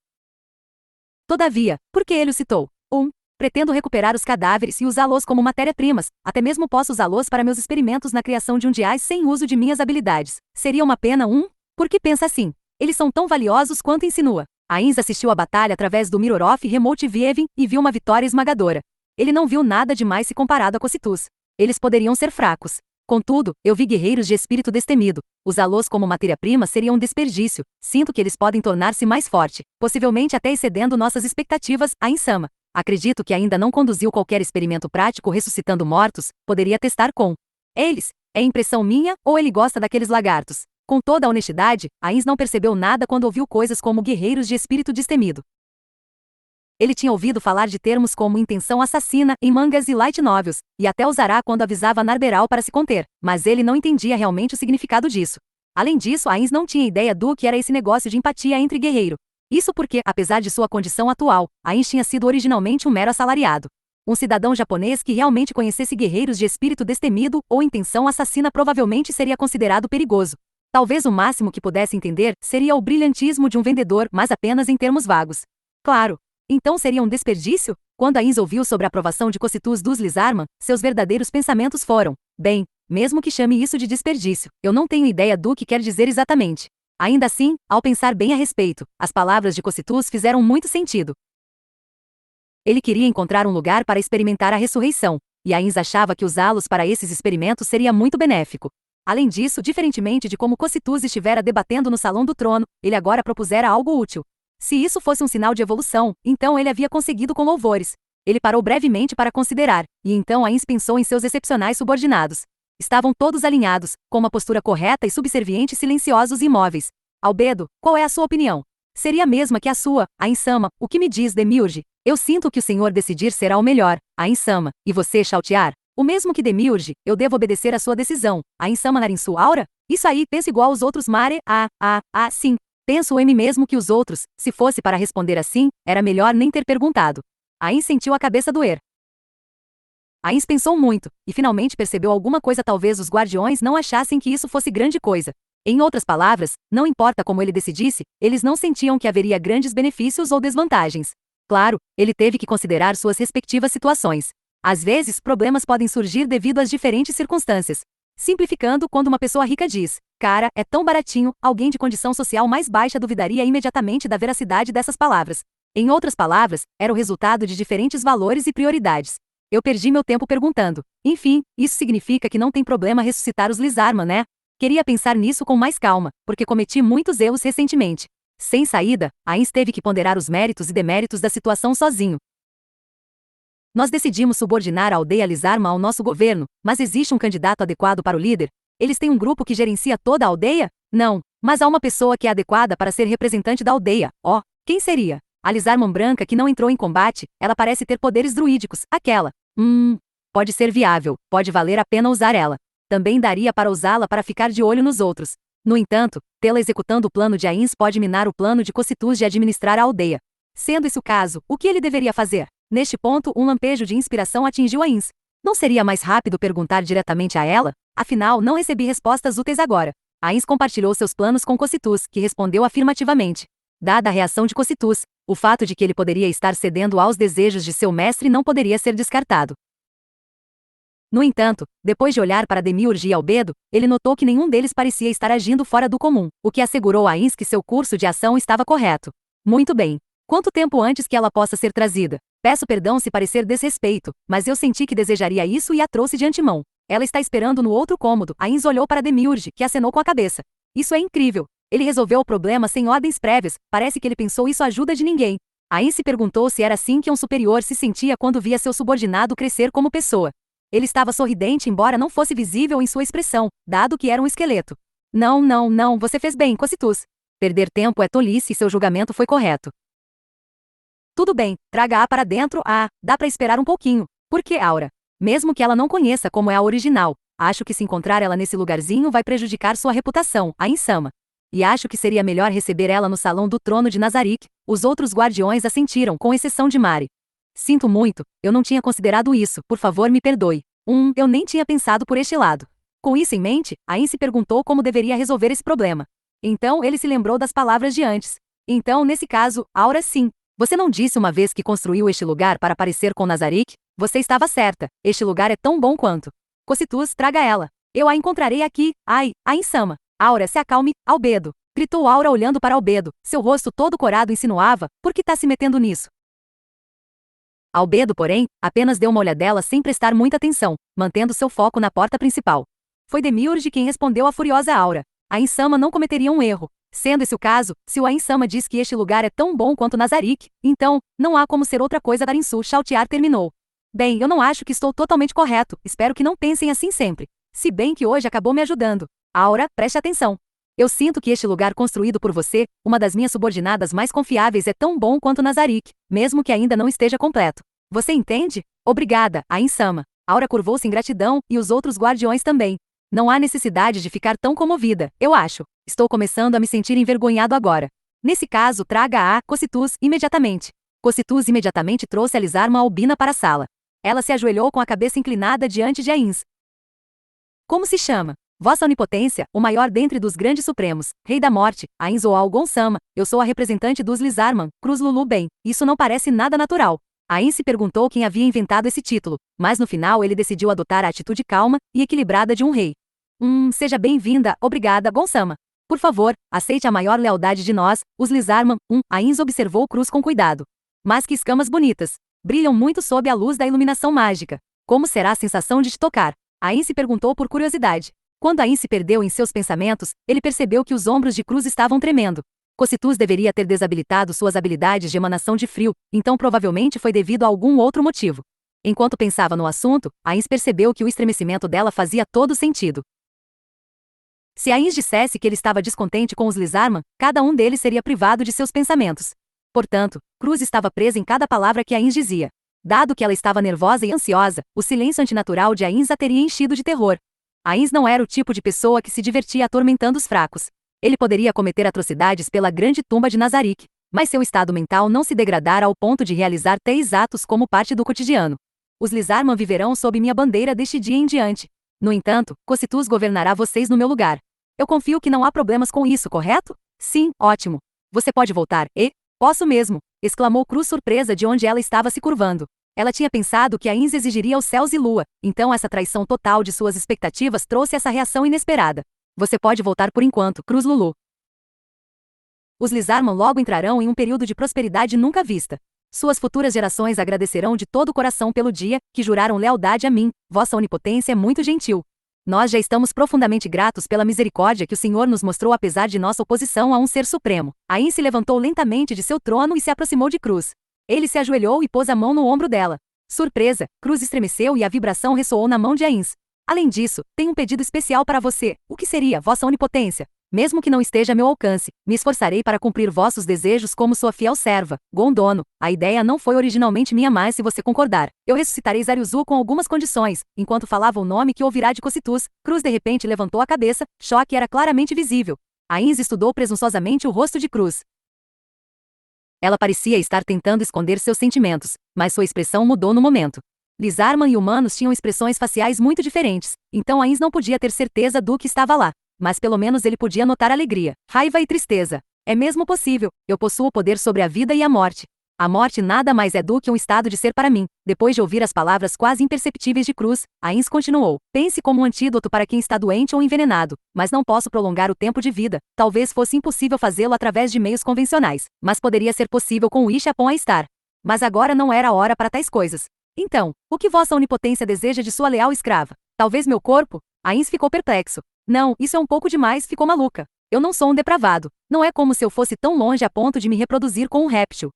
Todavia, por que ele o citou? Pretendo recuperar os cadáveres e usá-los como matéria-primas, até mesmo posso usá-los para meus experimentos na criação de um Diaz sem uso de minhas habilidades. Seria uma pena. Por que pensa assim? Eles são tão valiosos quanto insinua. Ains assistiu à batalha através do Mirror of Remote Viewing e viu uma vitória esmagadora. Ele não viu nada demais se comparado a Cocytus. Eles poderiam ser fracos. Contudo, eu vi guerreiros de espírito destemido. Usá-los como matéria-prima seria um desperdício. Sinto que eles podem tornar-se mais forte, possivelmente até excedendo nossas expectativas. A Insama. Acredito que ainda não conduziu qualquer experimento prático ressuscitando mortos, poderia testar com eles. É impressão minha, ou ele gosta daqueles lagartos? Com toda a honestidade, Ains não percebeu nada quando ouviu coisas como guerreiros de espírito destemido. Ele tinha ouvido falar de termos como intenção assassina em mangas e light novels, e até usará quando avisava Narberal para se conter, mas ele não entendia realmente o significado disso. Além disso, Ains não tinha ideia do que era esse negócio de empatia entre guerreiro. Isso porque, apesar de sua condição atual, Ains tinha sido originalmente um mero assalariado. Um cidadão japonês que realmente conhecesse guerreiros de espírito destemido ou intenção assassina provavelmente seria considerado perigoso. Talvez o máximo que pudesse entender seria o brilhantismo de um vendedor, mas apenas em termos vagos. Claro. Então seria um desperdício? Quando Ains ouviu sobre a aprovação de Cocytus dos Lizarman, seus verdadeiros pensamentos foram: bem, mesmo que chame isso de desperdício, eu não tenho ideia do que quer dizer exatamente. Ainda assim, ao pensar bem a respeito, as palavras de Cocytus fizeram muito sentido. Ele queria encontrar um lugar para experimentar a ressurreição, e Ains achava que usá-los para esses experimentos seria muito benéfico. Além disso, diferentemente de como Cocytus estivera debatendo no Salão do Trono, ele agora propusera algo útil. Se isso fosse um sinal de evolução, então ele havia conseguido com louvores. Ele parou brevemente para considerar, e então Ains pensou em seus excepcionais subordinados. Estavam todos alinhados, com uma postura correta e subserviente, silenciosos e imóveis. Albedo, qual é a sua opinião? Seria a mesma que a sua, a Insama. O que me diz, Demiurge? Eu sinto que o senhor decidir será o melhor, a Insama, e você, Chautiar? O mesmo que Demiurge, eu devo obedecer à sua decisão, a Insama Narinsu Aura? Isso aí, pensa igual aos outros Mare, sim. Penso em mim mesmo que os outros. Se fosse para responder assim, era melhor nem ter perguntado. Ains sentiu a cabeça doer. Ains pensou muito, e finalmente percebeu alguma coisa. Talvez os guardiões não achassem que isso fosse grande coisa. Em outras palavras, não importa como ele decidisse, eles não sentiam que haveria grandes benefícios ou desvantagens. Claro, ele teve que considerar suas respectivas situações. Às vezes, problemas podem surgir devido às diferentes circunstâncias. Simplificando, quando uma pessoa rica diz: cara, é tão baratinho, alguém de condição social mais baixa duvidaria imediatamente da veracidade dessas palavras. Em outras palavras, era o resultado de diferentes valores e prioridades. Eu perdi meu tempo perguntando. Enfim, isso significa que não tem problema ressuscitar os Lizarman, né? Queria pensar nisso com mais calma, porque cometi muitos erros recentemente. Sem saída, Ains teve que ponderar os méritos e deméritos da situação sozinho. Nós decidimos subordinar a aldeia Lizarman ao nosso governo, mas existe um candidato adequado para o líder? Eles têm um grupo que gerencia toda a aldeia? Não, mas há uma pessoa que é adequada para ser representante da aldeia. Quem seria? A Lizarman branca que não entrou em combate, ela parece ter poderes druídicos, aquela. Pode ser viável, pode valer a pena usar ela. Também daria para usá-la para ficar de olho nos outros. No entanto, tê-la executando o plano de Ains pode minar o plano de Cocytus de administrar a aldeia. Sendo esse o caso, o que ele deveria fazer? Neste ponto, um lampejo de inspiração atingiu Ains. Não seria mais rápido perguntar diretamente a ela? Afinal, não recebi respostas úteis agora. Ains compartilhou seus planos com Cocytus, que respondeu afirmativamente. Dada a reação de Cocytus, o fato de que ele poderia estar cedendo aos desejos de seu mestre não poderia ser descartado. No entanto, depois de olhar para Demiurge e Albedo, ele notou que nenhum deles parecia estar agindo fora do comum, o que assegurou a Ains que seu curso de ação estava correto. Muito bem. Quanto tempo antes que ela possa ser trazida? Peço perdão se parecer desrespeito, mas eu senti que desejaria isso e a trouxe de antemão. Ela está esperando no outro cômodo. Ains olhou para Demiurge, que acenou com a cabeça. Isso é incrível. Ele resolveu o problema sem ordens prévias, parece que ele pensou isso ajuda de ninguém. Ains se perguntou se era assim que um superior se sentia quando via seu subordinado crescer como pessoa. Ele estava sorridente embora não fosse visível em sua expressão, dado que era um esqueleto. Não, você fez bem, Cocytus. Perder tempo é tolice e seu julgamento foi correto. Tudo bem, traga-a para dentro. Dá para esperar um pouquinho. Por que Aura? Mesmo que ela não conheça como é a original, acho que se encontrar ela nesse lugarzinho vai prejudicar sua reputação, a Insama. E acho que seria melhor receber ela no salão do trono de Nazarick. Os outros guardiões assentiram, com exceção de Mari. Sinto muito, eu não tinha considerado isso, por favor me perdoe. Eu nem tinha pensado por este lado. Com isso em mente, Ain se perguntou como deveria resolver esse problema. Então ele se lembrou das palavras de antes. Então, nesse caso, Aura sim. Você não disse uma vez que construiu este lugar para parecer com Nazarick? Você estava certa, este lugar é tão bom quanto. Cocytus, traga ela. Eu a encontrarei aqui. Ai, a Insama. Aura, se acalme, Albedo. Gritou Aura olhando para Albedo. Seu rosto todo corado insinuava, por que tá se metendo nisso? Albedo, porém, apenas deu uma olhadela sem prestar muita atenção, mantendo seu foco na porta principal. Foi Demiurge quem respondeu à furiosa Aura. A Insama não cometeria um erro. Sendo esse o caso, se o Ainsama diz que este lugar é tão bom quanto Nazarick, então, não há como ser outra coisa. Darinsu Chaltiar terminou. Bem, eu não acho que estou totalmente correto, espero que não pensem assim sempre. Se bem que hoje acabou me ajudando. Aura, preste atenção. Eu sinto que este lugar construído por você, uma das minhas subordinadas mais confiáveis, é tão bom quanto Nazarick, mesmo que ainda não esteja completo. Você entende? Obrigada, Ainsama. Aura curvou-se em gratidão, e os outros guardiões também. Não há necessidade de ficar tão comovida, eu acho. Estou começando a me sentir envergonhado agora. Nesse caso, traga a Cocytus imediatamente. Cocytus imediatamente trouxe a Lizarma albina para a sala. Ela se ajoelhou com a cabeça inclinada diante de Ains. Como se chama? Vossa Onipotência, o maior dentre dos grandes supremos, Rei da Morte, Ains ou Algonsama, eu sou a representante dos Lizarman, Cruz Lulu bem, isso não parece nada natural. Ains se perguntou quem havia inventado esse título, mas no final ele decidiu adotar a atitude calma e equilibrada de um rei. Seja bem-vinda, obrigada, Gonsama. Por favor, aceite a maior lealdade de nós, os Lizarman. Ains observou Cruz com cuidado. Mas que escamas bonitas. Brilham muito sob a luz da iluminação mágica. Como será a sensação de te tocar? Ains se perguntou por curiosidade. Quando Ains se perdeu em seus pensamentos, ele percebeu que os ombros de Cruz estavam tremendo. Cocytus deveria ter desabilitado suas habilidades de emanação de frio, então provavelmente foi devido a algum outro motivo. Enquanto pensava no assunto, Ains percebeu que o estremecimento dela fazia todo sentido. Se Ains dissesse que ele estava descontente com os Lizarman, cada um deles seria privado de seus pensamentos. Portanto, Cruz estava presa em cada palavra que Ains dizia. Dado que ela estava nervosa e ansiosa, o silêncio antinatural de Ains a teria enchido de terror. Ains não era o tipo de pessoa que se divertia atormentando os fracos. Ele poderia cometer atrocidades pela grande tumba de Nazarick, mas seu estado mental não se degradara ao ponto de realizar tais atos como parte do cotidiano. Os Lizarman viverão sob minha bandeira deste dia em diante. No entanto, Cocytus governará vocês no meu lugar. Eu confio que não há problemas com isso, correto? Sim, ótimo. Você pode voltar, Posso mesmo, exclamou Cruz surpresa de onde ela estava se curvando. Ela tinha pensado que Ains exigiria os céus e lua, então essa traição total de suas expectativas trouxe essa reação inesperada. Você pode voltar por enquanto, Cruz Lulu. Os Lizarman logo entrarão em um período de prosperidade nunca vista. Suas futuras gerações agradecerão de todo o coração pelo dia que juraram lealdade a mim. Vossa onipotência é muito gentil. Nós já estamos profundamente gratos pela misericórdia que o Senhor nos mostrou apesar de nossa oposição a um ser supremo. Ains se levantou lentamente de seu trono e se aproximou de Cruz. Ele se ajoelhou e pôs a mão no ombro dela. Surpresa, Cruz estremeceu e a vibração ressoou na mão de Ains. Além disso, tenho um pedido especial para você. O que seria, Vossa Onipotência? Mesmo que não esteja a meu alcance, me esforçarei para cumprir vossos desejos como sua fiel serva, Gondolno. A ideia não foi originalmente minha, mas se você concordar, eu ressuscitarei Zariuzu com algumas condições. Enquanto falava o nome que ouvirá de Cocytus, Cruz de repente levantou a cabeça, choque era claramente visível. Ainz estudou presunçosamente o rosto de Cruz. Ela parecia estar tentando esconder seus sentimentos, mas sua expressão mudou no momento. Lizarman e humanos tinham expressões faciais muito diferentes, então Ainz não podia ter certeza do que estava lá. Mas pelo menos ele podia notar alegria, raiva e tristeza. É mesmo possível, eu possuo poder sobre a vida e a morte. A morte nada mais é do que um estado de ser para mim. Depois de ouvir as palavras quase imperceptíveis de Cruz, Ainz continuou. Pense como um antídoto para quem está doente ou envenenado, mas não posso prolongar o tempo de vida. Talvez fosse impossível fazê-lo através de meios convencionais, mas poderia ser possível com o Ishapon a estar. Mas agora não era a hora para tais coisas. Então, o que vossa onipotência deseja de sua leal escrava? Talvez meu corpo? Ainz ficou perplexo. Não, isso é um pouco demais, ficou maluca. Eu não sou um depravado. Não é como se eu fosse tão longe a ponto de me reproduzir com um réptil.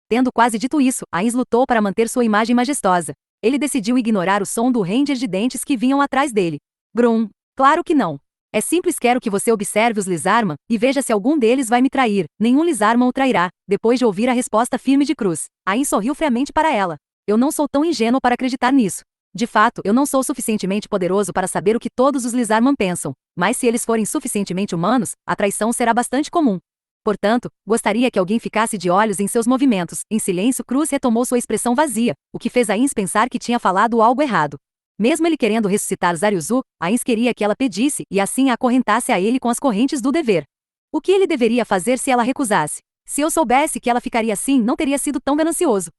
Tendo quase dito isso, Ainz lutou para manter sua imagem majestosa. Ele decidiu ignorar o som do ranger de dentes que vinham atrás dele. Grum. Claro que não. É simples, quero que você observe os Lizarman, e veja se algum deles vai me trair. Nenhum Lizarman o trairá. Depois de ouvir a resposta firme de Cruz, Ainz sorriu friamente para ela. Eu não sou tão ingênuo para acreditar nisso. De fato, eu não sou suficientemente poderoso para saber o que todos os Lizarman pensam, mas se eles forem suficientemente humanos, a traição será bastante comum. Portanto, gostaria que alguém ficasse de olhos em seus movimentos. Em silêncio, Cruz retomou sua expressão vazia, o que fez Ainz pensar que tinha falado algo errado. Mesmo ele querendo ressuscitar Zariuzu, Ainz queria que ela pedisse e assim a acorrentasse a ele com as correntes do dever. O que ele deveria fazer se ela recusasse? Se eu soubesse que ela ficaria assim, não teria sido tão ganancioso.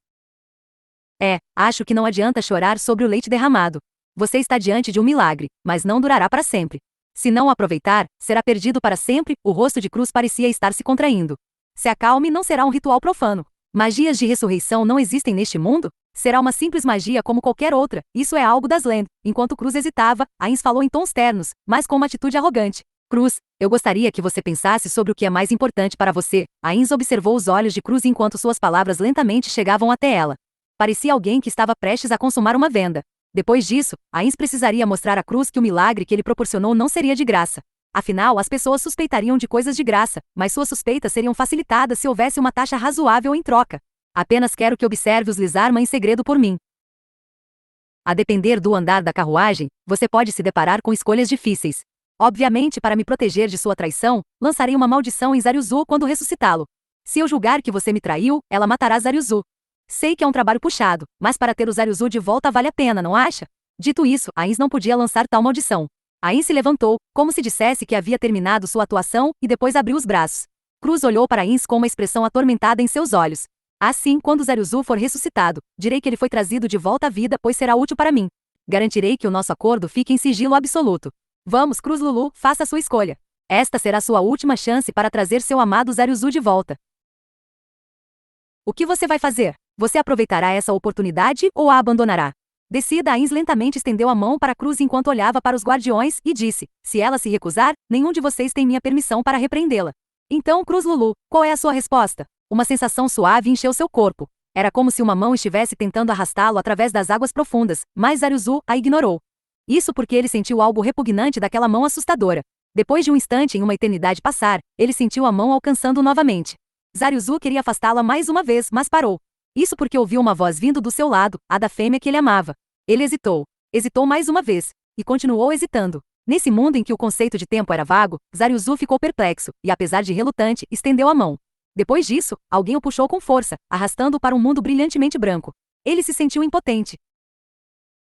Acho que não adianta chorar sobre o leite derramado. Você está diante de um milagre, mas não durará para sempre. Se não o aproveitar, será perdido para sempre. O rosto de Cruz parecia estar se contraindo. Se acalme, não será um ritual profano. Magias de ressurreição não existem neste mundo? Será uma simples magia como qualquer outra. Isso é algo das Land. Enquanto Cruz hesitava, Ainz falou em tons ternos, mas com uma atitude arrogante. Cruz, eu gostaria que você pensasse sobre o que é mais importante para você. Ainz observou os olhos de Cruz enquanto suas palavras lentamente chegavam até ela. Parecia alguém que estava prestes a consumar uma venda. Depois disso, Ainz precisaria mostrar a Cruz que o milagre que ele proporcionou não seria de graça. Afinal, as pessoas suspeitariam de coisas de graça, mas suas suspeitas seriam facilitadas se houvesse uma taxa razoável em troca. Apenas quero que observe os Lizarman em segredo por mim. A depender do andar da carruagem, você pode se deparar com escolhas difíceis. Obviamente, para me proteger de sua traição, lançarei uma maldição em Zariuzu quando ressuscitá-lo. Se eu julgar que você me traiu, ela matará Zariuzu. Sei que é um trabalho puxado, mas para ter o Zariuzu de volta vale a pena, não acha? Dito isso, Ainz não podia lançar tal maldição. Ainz se levantou, como se dissesse que havia terminado sua atuação, e depois abriu os braços. Cruz olhou para Ainz com uma expressão atormentada em seus olhos. Assim, quando Zariuzu for ressuscitado, direi que ele foi trazido de volta à vida, pois será útil para mim. Garantirei que o nosso acordo fique em sigilo absoluto. Vamos, Cruz Lulu, faça a sua escolha. Esta será sua última chance para trazer seu amado Zariuzu de volta. O que você vai fazer? Você aproveitará essa oportunidade ou a abandonará? Decida. Ainz lentamente estendeu a mão para Cruz enquanto olhava para os guardiões e disse: se ela se recusar, nenhum de vocês tem minha permissão para repreendê-la. Então, Cruz Lulu, qual é a sua resposta? Uma sensação suave encheu seu corpo. Era como se uma mão estivesse tentando arrastá-lo através das águas profundas, mas Zariuzu a ignorou. Isso porque ele sentiu algo repugnante daquela mão assustadora. Depois de um instante em uma eternidade passar, ele sentiu a mão alcançando novamente. Zariuzu queria afastá-la mais uma vez, mas parou. Isso porque ouviu uma voz vindo do seu lado, a da fêmea que ele amava. Ele hesitou. Hesitou mais uma vez. E continuou hesitando. Nesse mundo em que o conceito de tempo era vago, Zariuzu ficou perplexo, e apesar de relutante, estendeu a mão. Depois disso, alguém o puxou com força, arrastando-o para um mundo brilhantemente branco. Ele se sentiu impotente.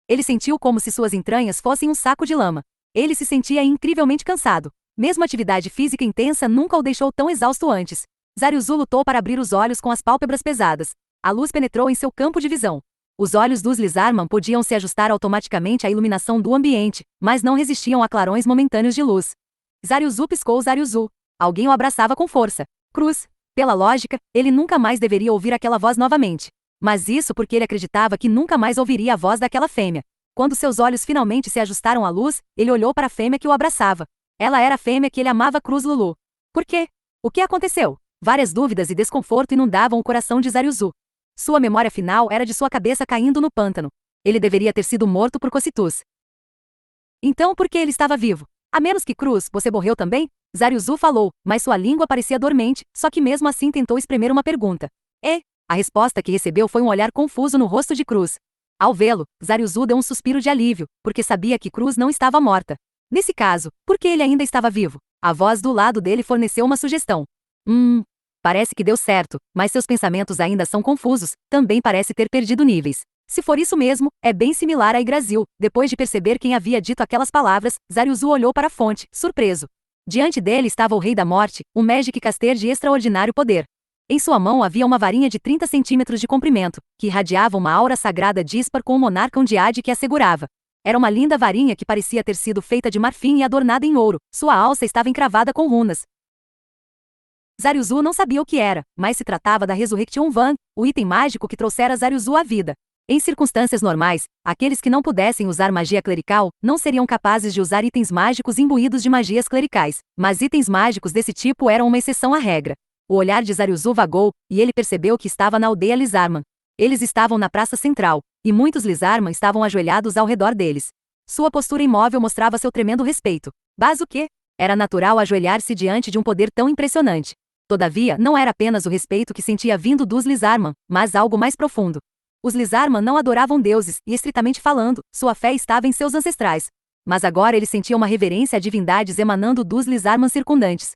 Ele sentiu como se suas entranhas fossem um saco de lama. Ele se sentia incrivelmente cansado. Mesmo a atividade física intensa nunca o deixou tão exausto antes. Zariuzu lutou para abrir os olhos com as pálpebras pesadas. A luz penetrou em seu campo de visão. Os olhos dos Lizarman podiam se ajustar automaticamente à iluminação do ambiente, mas não resistiam a clarões momentâneos de luz. Zariuzu piscou. Zariuzu. Alguém o abraçava com força. Cruz. Pela lógica, ele nunca mais deveria ouvir aquela voz novamente. Mas isso porque ele acreditava que nunca mais ouviria a voz daquela fêmea. Quando seus olhos finalmente se ajustaram à luz, ele olhou para a fêmea que o abraçava. Ela era a fêmea que ele amava. Cruz Lulu. Por quê? O que aconteceu? Várias dúvidas e desconforto inundavam o coração de Zariuzu. Sua memória final era de sua cabeça caindo no pântano. Ele deveria ter sido morto por Cocytus. Então por que ele estava vivo? A menos que Cruz, você morreu também? Zariuzu falou, mas sua língua parecia dormente, só que mesmo assim tentou espremer uma pergunta. E? A resposta que recebeu foi um olhar confuso no rosto de Cruz. Ao vê-lo, Zariuzu deu um suspiro de alívio, porque sabia que Cruz não estava morta. Nesse caso, por que ele ainda estava vivo? A voz do lado dele forneceu uma sugestão. Parece que deu certo, mas seus pensamentos ainda são confusos, também parece ter perdido níveis. Se for isso mesmo, é bem similar a Yggdrasil. Depois de perceber quem havia dito aquelas palavras, Zariuzu olhou para a fonte, surpreso. Diante dele estava o Rei da Morte, um Magic Caster de extraordinário poder. Em sua mão havia uma varinha de 30 centímetros de comprimento, que irradiava uma aura sagrada díspar com um monarca ondeade que a segurava. Era uma linda varinha que parecia ter sido feita de marfim e adornada em ouro, sua alça estava encravada com runas. Zariuzu não sabia o que era, mas se tratava da Resurrection Wand, o item mágico que trouxera Zariuzu à vida. Em circunstâncias normais, aqueles que não pudessem usar magia clerical não seriam capazes de usar itens mágicos imbuídos de magias clericais, mas itens mágicos desse tipo eram uma exceção à regra. O olhar de Zariuzu vagou, e ele percebeu que estava na aldeia Lizarman. Eles estavam na praça central, e muitos Lizarman estavam ajoelhados ao redor deles. Sua postura imóvel mostrava seu tremendo respeito. Mas o quê? Era natural ajoelhar-se diante de um poder tão impressionante. Todavia, não era apenas o respeito que sentia vindo dos Lizarman, mas algo mais profundo. Os Lizarman não adoravam deuses, e estritamente falando, sua fé estava em seus ancestrais. Mas agora ele sentia uma reverência a divindades emanando dos Lizarman circundantes.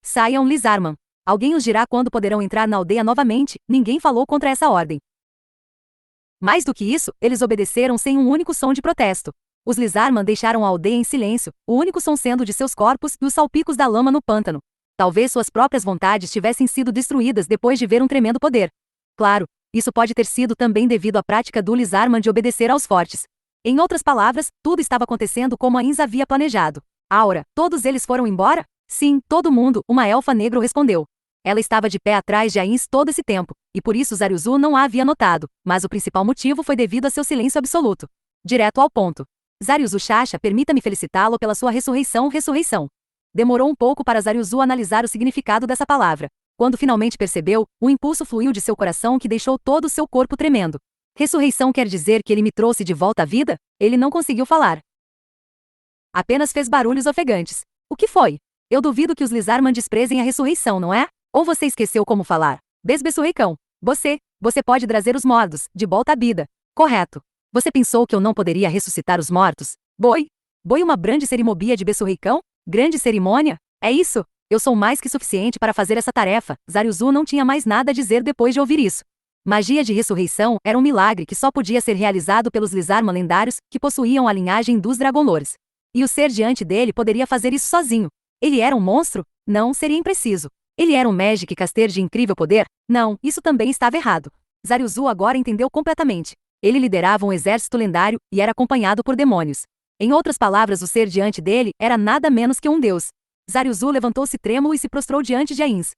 Saiam Lizarman. Alguém os dirá quando poderão entrar na aldeia novamente, ninguém falou contra essa ordem. Mais do que isso, eles obedeceram sem um único som de protesto. Os Lizarman deixaram a aldeia em silêncio, o único som sendo de seus corpos e os salpicos da lama no pântano. Talvez suas próprias vontades tivessem sido destruídas depois de ver um tremendo poder. Claro, isso pode ter sido também devido à prática do Lizarman de obedecer aos fortes. Em outras palavras, tudo estava acontecendo como a Inz havia planejado. Aura, todos eles foram embora? Sim, todo mundo, uma elfa negro respondeu. Ela estava de pé atrás de Ainz todo esse tempo, e por isso Zariuzu não a havia notado, mas o principal motivo foi devido a seu silêncio absoluto. Direto ao ponto. Zariuzu Chacha, permita-me felicitá-lo pela sua ressurreição. Demorou um pouco para Zariuzu analisar o significado dessa palavra. Quando finalmente percebeu, um impulso fluiu de seu coração que deixou todo o seu corpo tremendo. Ressurreição quer dizer que ele me trouxe de volta à vida? Ele não conseguiu falar. Apenas fez barulhos ofegantes. O que foi? Eu duvido que os Lizarman desprezem a ressurreição, não é? Ou você esqueceu como falar? Besbessurreicão. Você pode trazer os mortos, de volta à vida. Correto. Você pensou que eu não poderia ressuscitar os mortos? Boi, uma grande cerimônia de bessurreicão? Grande cerimônia? É isso? Eu sou mais que suficiente para fazer essa tarefa. Zariuzu não tinha mais nada a dizer depois de ouvir isso. Magia de ressurreição era um milagre que só podia ser realizado pelos Lizarman lendários, que possuíam a linhagem dos Dragolores. E o ser diante dele poderia fazer isso sozinho. Ele era um monstro? Não, seria impreciso. Ele era um Magic Caster de incrível poder? Não, isso também estava errado. Zariuzu agora entendeu completamente. Ele liderava um exército lendário, e era acompanhado por demônios. Em outras palavras, o ser diante dele era nada menos que um deus. Zariuzu levantou-se trêmulo e se prostrou diante de Ainz.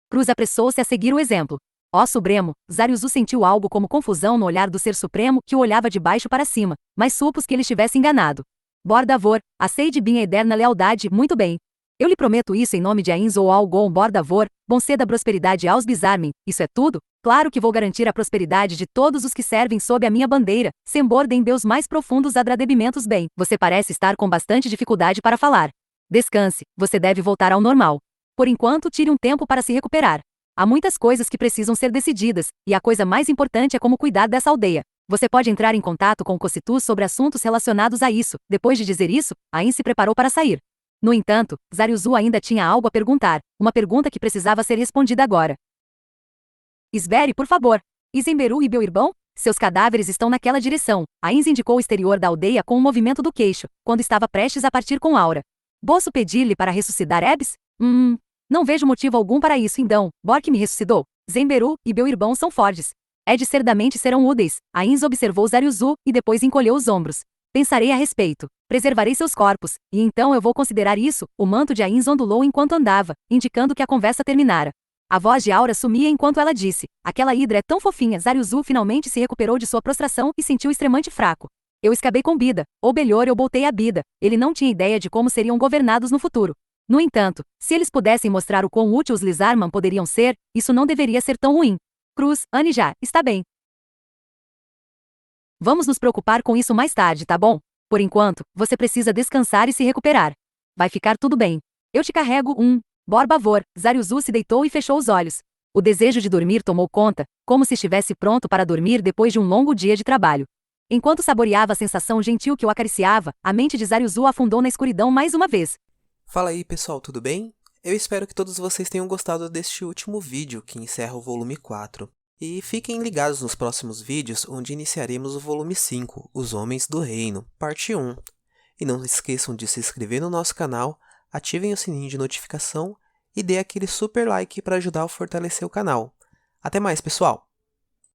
Cruz apressou-se a seguir o exemplo. Ó Supremo, Zariuzu sentiu algo como confusão no olhar do Ser Supremo que o olhava de baixo para cima, mas supôs que ele estivesse enganado. Bordavor, aceite minha eterna lealdade, muito bem. Eu lhe prometo isso em nome de Ainz ou Algon Bordavor, conceda prosperidade aos Bizarmen, isso é tudo? Claro que vou garantir a prosperidade de todos os que servem sob a minha bandeira, sembordem Deus mais profundos agradebimentos bem. Você parece estar com bastante dificuldade para falar. Descanse, você deve voltar ao normal. Por enquanto, tire um tempo para se recuperar. Há muitas coisas que precisam ser decididas, e a coisa mais importante é como cuidar dessa aldeia. Você pode entrar em contato com o Cocitu sobre assuntos relacionados a isso. Depois de dizer isso, Ainz se preparou para sair. No entanto, Zariuzu ainda tinha algo a perguntar, uma pergunta que precisava ser respondida agora. Espere, por favor. Isemberu e Belirmão? Seus cadáveres estão naquela direção. Ainz indicou o exterior da aldeia com um movimento do queixo, quando estava prestes a partir com Aura. Posso pedir-lhe para ressuscitar Ebs? Não vejo motivo algum para isso então. Bork me ressuscitou. Zemberu e Belirmão são fortes. É de cerdamente serão úteis. Ainz observou Zariuzu e depois encolheu os ombros. Pensarei a respeito. Preservarei seus corpos, e então eu vou considerar isso. O manto de Ainz ondulou enquanto andava, indicando que a conversa terminara. A voz de Aura sumia enquanto ela disse: aquela hidra é tão fofinha. Zariuzu finalmente se recuperou de sua prostração e sentiu extremamente fraco. Eu escapei com Bida, ou melhor eu voltei a Bida. Ele não tinha ideia de como seriam governados no futuro. No entanto, se eles pudessem mostrar o quão útil os Lizarman poderiam ser, isso não deveria ser tão ruim. Cruz, Anne já, está bem. Vamos nos preocupar com isso mais tarde, tá bom? Por enquanto, você precisa descansar e se recuperar. Vai ficar tudo bem. Eu te carrego. Borbavor, Zaryuzu se deitou e fechou os olhos. O desejo de dormir tomou conta, como se estivesse pronto para dormir depois de um longo dia de trabalho. Enquanto saboreava a sensação gentil que o acariciava, a mente de Zaryuzu afundou na escuridão mais uma vez. Fala aí, pessoal, tudo bem? Eu espero que todos vocês tenham gostado deste último vídeo que encerra o volume 4. E fiquem ligados nos próximos vídeos, onde iniciaremos o volume 5, Os Homens do Reino, parte 1. E não esqueçam de se inscrever no nosso canal, ativem o sininho de notificação e dê aquele super like para ajudar a fortalecer o canal. Até mais, pessoal!